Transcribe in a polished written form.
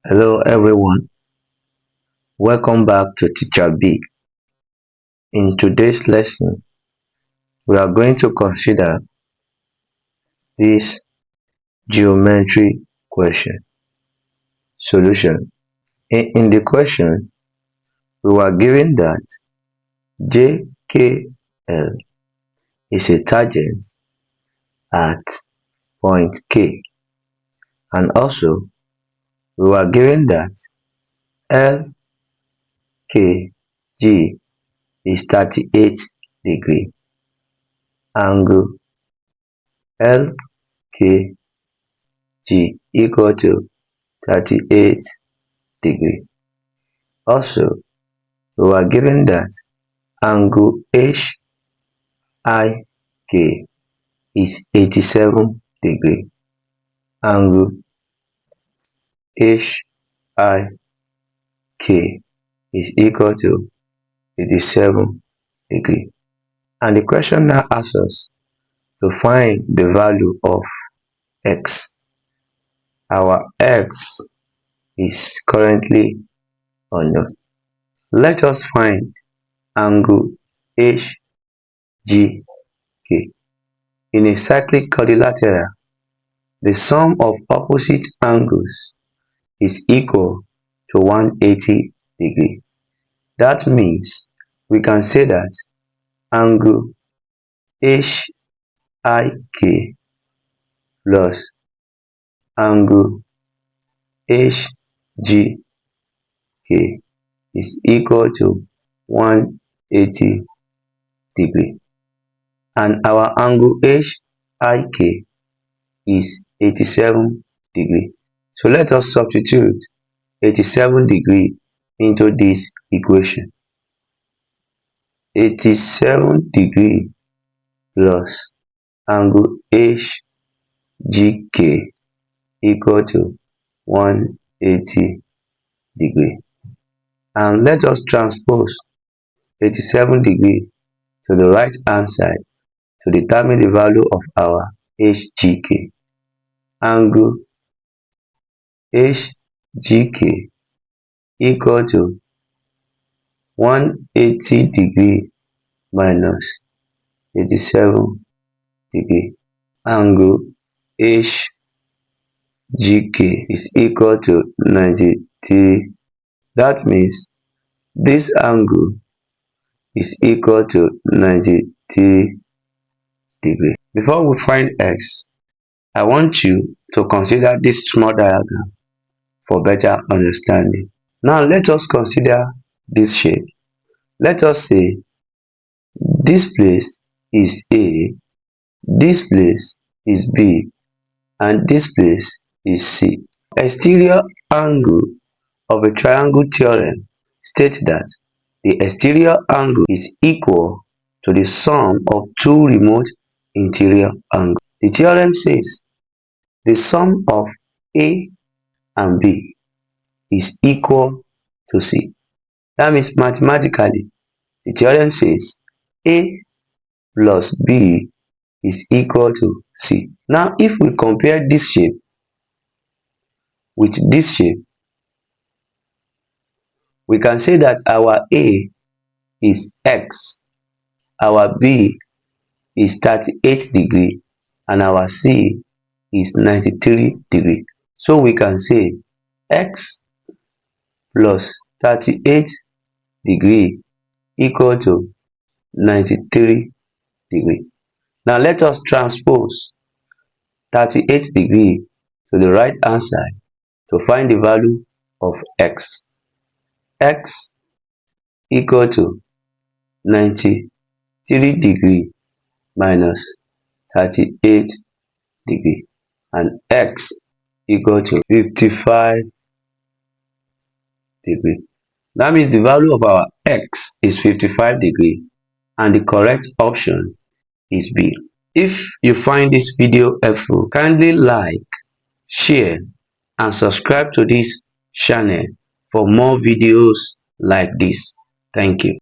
Hello everyone, welcome back to Teacher B. In today's lesson, we are going to consider this geometry question solution. In the question, we were given that JKL is a tangent at point K, and also we were given that LKG is 38 degrees. Angle LKG equal to 38 degrees. Also, we were given that angle HIK is 87 degrees. Angle HIK is equal to 87 degrees. And the question now asks us to find the value of x. Our x is currently unknown. Let us find angle HGK. In a cyclic quadrilateral, the sum of opposite angles is equal to 180 degrees. That means we can say that angle HIK plus angle HGK is equal to 180 degrees, and our angle HIK is 87 degrees. So let us substitute 87 degrees into this equation. 87 degrees plus angle HGK equal to 180 degrees. And let us transpose 87 degrees to the right hand side to determine the value of our HGK. Angle HGK equal to 180 degrees minus 87 degrees. Angle HGK is equal to 93. That means this angle is equal to 93 degrees. Before we find x, I want you to consider this small diagram for better understanding. Now let us consider this shape. Let us say this place is A, this place is B, and this place is C. Exterior angle of a triangle theorem states that the exterior angle is equal to the sum of two remote interior angles. The theorem says the sum of A and B is equal to C. That means mathematically, the theorem says A plus B is equal to C. Now, if we compare this shape with this shape, we can say that our A is X, our B is 38 degrees, and our C is 93 degrees. So we can say X plus 38 degrees equal to 93 degrees. Now let us transpose 38 degrees to the right hand side to find the value of x. X equal to 93 degrees minus 38 degrees, and x equal to 55 degrees. That means the value of our x is 55 degrees, and the correct option is B. If you find this video helpful, kindly like, share, and subscribe to this channel for more videos like this. Thank you.